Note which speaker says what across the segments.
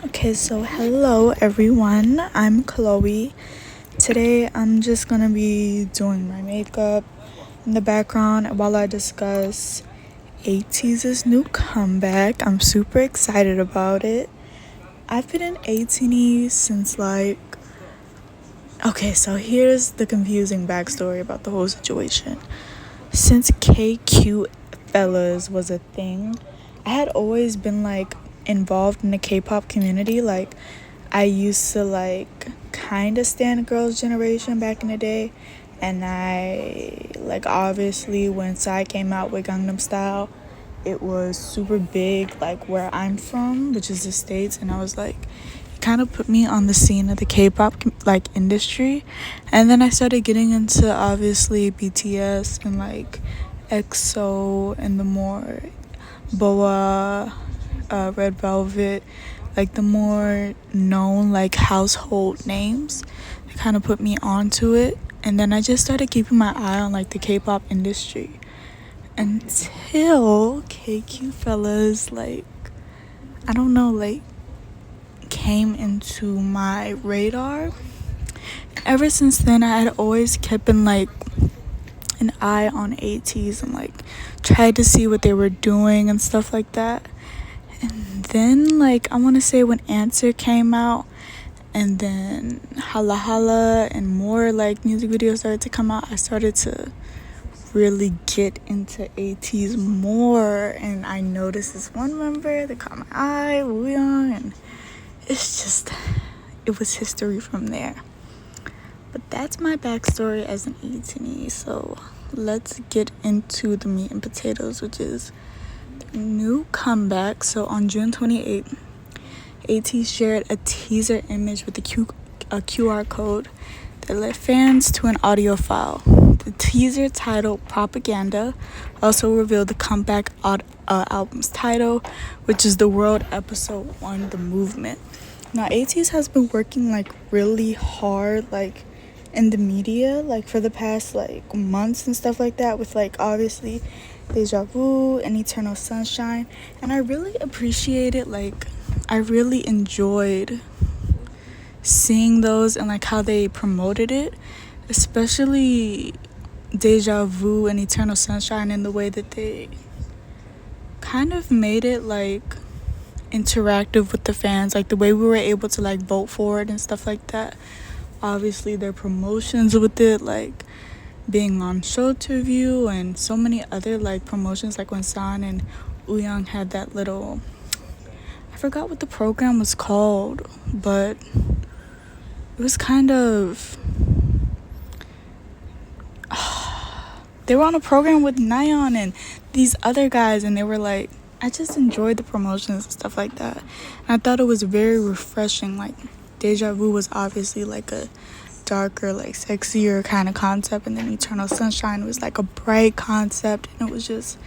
Speaker 1: Okay, so hello everyone. I'm Chloe. Today I'm just gonna be doing my makeup in the background while I discuss Ateez's new comeback. I'm super excited about it. I've been in Ateez since okay, so here's the confusing backstory about the whole situation. Since KQ Fellas was a thing, I had always been involved in the K-pop community. I used to kind of stand Girls' Generation back in the day, and I obviously when Psy came out with Gangnam Style, it was super big where I'm from, which is the States, and I was it kind of put me on the scene of the K-pop industry. And then I started getting into obviously BTS and EXO and the more BoA, Red Velvet, the more known household names. It kind of put me onto it, and then I just started keeping my eye on the K-pop industry until KQ Fellas I don't know came into my radar. Ever since then, I had always kept an eye on Ateez and tried to see what they were doing and stuff like that. And then I want to say when Answer came out, and then Hala Hala and more music videos started to come out, I started to really get into Ateez more, and I noticed this one member that caught my eye, Wooyoung, and it was history from there. But that's my backstory as an Ateez. So let's get into the meat and potatoes, which is the new comeback. So on June 28th, Ateez shared a teaser image with a QR code that led fans to an audio file. The teaser, titled Propaganda, also revealed the comeback album's title, which is The World Episode 1, The Movement. Now, Ateez has been working really hard in the media for the past months and stuff like that, with obviously Deja Vu and Eternal Sunshine, and I really appreciate it. I really enjoyed seeing those and how they promoted it, especially Deja Vu and Eternal Sunshine, in the way that they kind of made it interactive with the fans, the way we were able to vote for it and stuff like that. Obviously their promotions with it, being on Show to View and so many other promotions, when San and Wooyoung had that little, I forgot what the program was called, but it was kind of they were on a program with Nayeon and these other guys, and they were I just enjoyed the promotions and stuff like that. And I thought it was very refreshing. Deja Vu was obviously a darker, sexier kind of concept, and then Eternal Sunshine was a bright concept, and it was just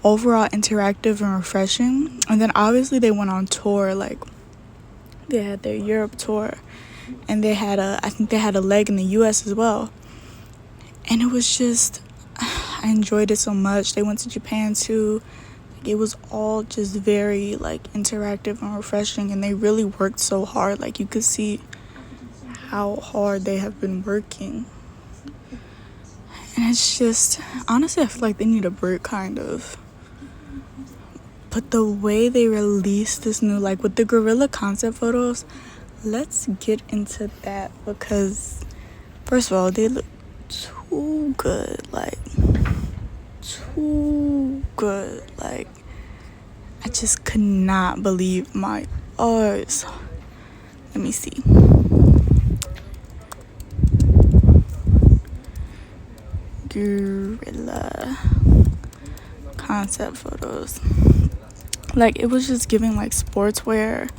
Speaker 1: overall interactive and refreshing. And then obviously they went on tour, they had their Europe tour, and I think they had a leg in the US as well. And it was just, I enjoyed it so much. They went to Japan too. It was all just very interactive and refreshing, and they really worked so hard. You could see how hard they have been working, and it's just, honestly, I feel they need a break kind of. But the way they released this new with the gorilla concept photos, let's get into that, because first of all, they look too good, too good. I just could not believe my eyes. Let me see. Gorilla concept photos. It was just giving sportswear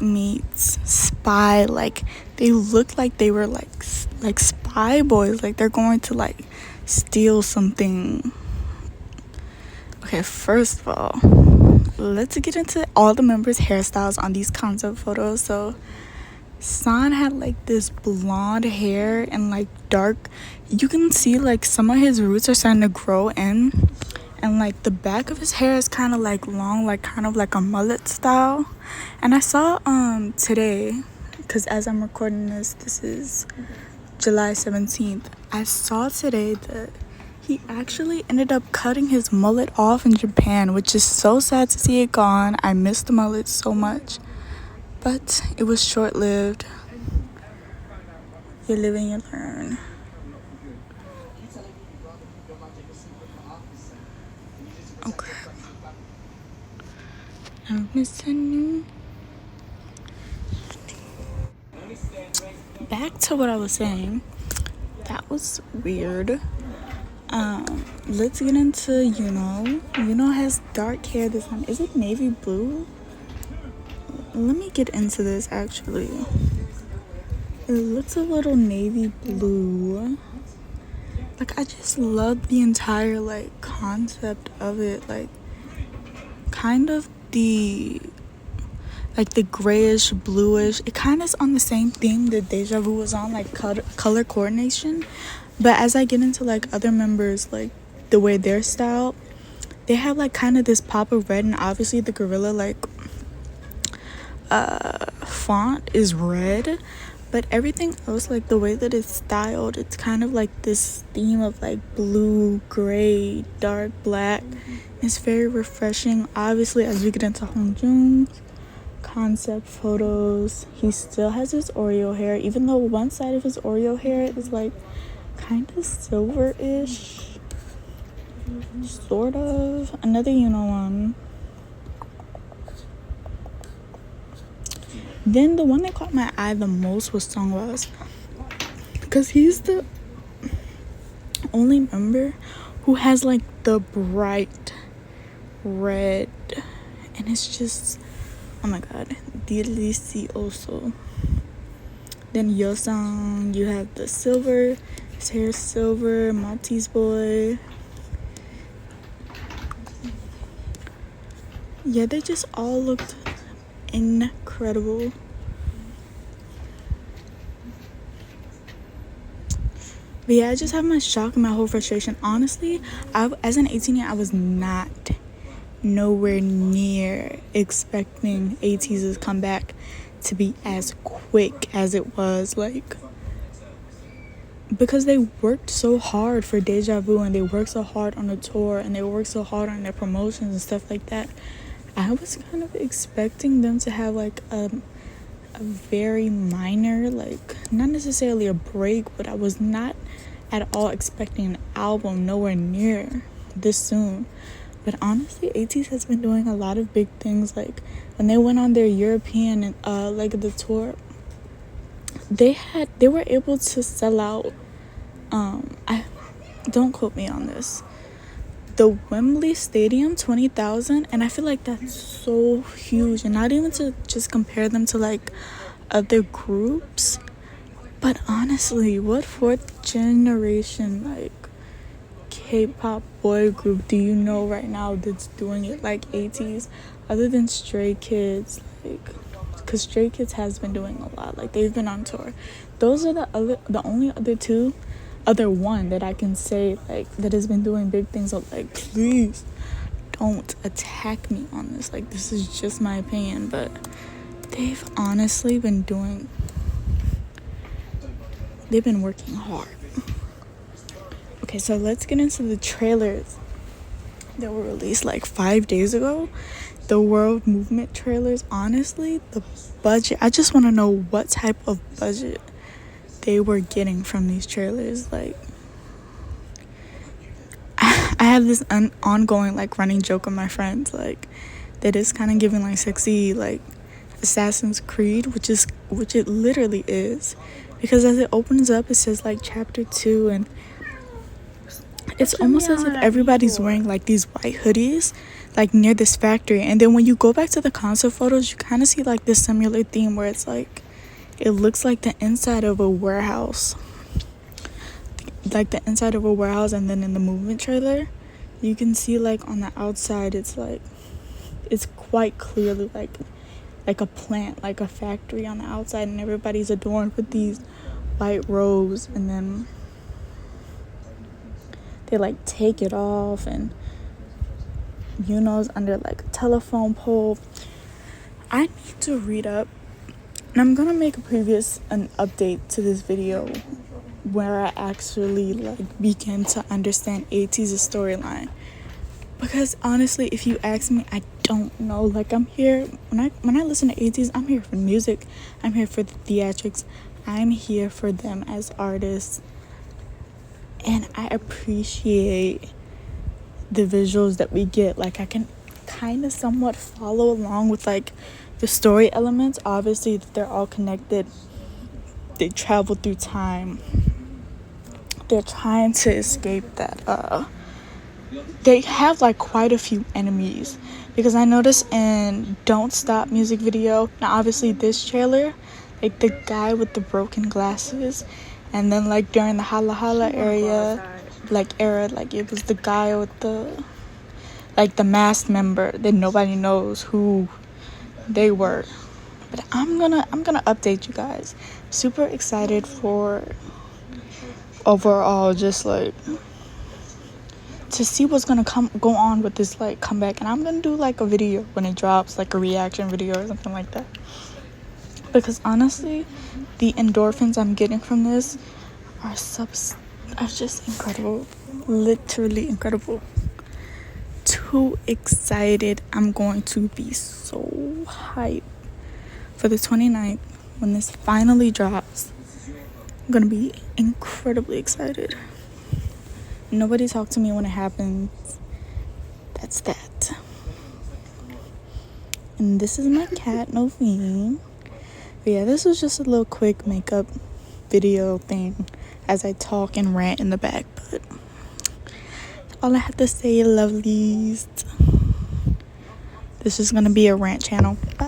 Speaker 1: meets spy. They looked like they were spy boys. They're going to steal something. Okay, first of all, let's get into all the members' hairstyles on these concept photos. So San had this blonde hair and dark, you can see some of his roots are starting to grow in, and like the back of his hair is kind of like long, like kind of like a mullet style. And I saw today, because as I'm recording this is July 17th, I saw today that he actually ended up cutting his mullet off in Japan, which is so sad to see it gone. I miss the mullet so much, but it was short-lived. You live and you learn. Okay. I'm missing. Back to what I was saying. That was weird. Let's get into Yuno. Yuno has dark hair this time. Is it navy blue? Let me get into this actually. It looks a little navy blue. Like, I just love the entire like concept of it. Like, kind of the grayish bluish. It kind of is on the same theme that Deja Vu was on, like color coordination. But as I get into like other members, like the way they're styled, they have like kind of this pop of red, and obviously the gorilla like font is red, but everything else, like the way that it's styled, it's kind of like this theme of like blue, gray, dark black. It's very refreshing. Obviously, as we get into Hongjoong's concept photos, he still has his Oreo hair, even though one side of his Oreo hair is like kind of silver-ish, sort of. Another one. Then the one that caught my eye the most was Sungwas, because he's the only member who has like the bright red, and it's just, oh my god, delicioso. Then Yosang, you have the silver, his hair is silver, Maltese boy. Yeah, they just all looked incredible. But yeah, I just have my shock and my whole frustration. Honestly, as an 18-year, I was not nowhere near expecting Ateez's comeback to be as quick as it was, like, because they worked so hard for Deja Vu, and they worked so hard on the tour, and they worked so hard on their promotions and stuff like that. I was kind of expecting them to have like a very minor, like, not necessarily a break, but I was not at all expecting an album nowhere near this soon. But honestly, Ateez has been doing a lot of big things. Like when they went on their European leg of the tour, they were able to sell out. I don't quote me on this. The Wembley Stadium, 20,000, and I feel like that's so huge. And not even to just compare them to like other groups, but honestly, what fourth generation like K-pop boy group do you know right now that's doing it like Ateez, other than Stray Kids? Like, because Stray Kids has been doing a lot, like they've been on tour. Those are the only other one that I can say like that has been doing big things. So like, please don't attack me on this, like this is just my opinion, but they've honestly been working hard. Okay, so let's get into the trailers that were released like 5 days ago. The World Movement trailers. Honestly, the budget, I just want to know what type of budget they were getting from these trailers. Like, I have this ongoing like running joke with my friends, like that is kind of giving like sexy like Assassin's Creed, which it literally is, because as it opens up it says like chapter 2, and it's almost as if everybody's wearing like these white hoodies like near this factory. And then when you go back to the concept photos, you kind of see like this similar theme where it's like it looks like the inside of a warehouse, like the inside of a warehouse. And then in the Movement trailer you can see like on the outside it's like it's quite clearly like a plant, like a factory on the outside, and everybody's adorned with these white robes, and then they like take it off, and you know, it's under like a telephone pole. I need to read up, and I'm gonna make an update to this video where I actually like begin to understand Ateez's storyline. Because honestly, if you ask me, I don't know. Like, I'm here when I listen to Ateez, I'm here for the music, I'm here for the theatrics, I'm here for them as artists, and I appreciate the visuals that we get. Like, I can kind of somewhat follow along with like the story elements. Obviously they're all connected, they travel through time, they're trying to escape that they have like quite a few enemies, because I noticed in Don't Stop music video, now obviously this trailer, like the guy with the broken glasses, and then like during the Hala Hala era, like it was the guy with the like the masked member that nobody knows who they were. But I'm gonna update you guys. Super excited for overall just like to see what's gonna go on with this like comeback, and I'm gonna do like a video when it drops, like a reaction video or something like that, because honestly the endorphins I'm getting from this are just incredible, literally incredible. Too excited. I'm going to be so hyped for the 29th when this finally drops. I'm gonna be incredibly excited. Nobody talk to me when it happens. That's that. And this is my cat, Novine. But yeah, this was just a little quick makeup video thing as I talk and rant in the back. But that's all I have to say, lovelies. This is gonna be a rant channel. Bye.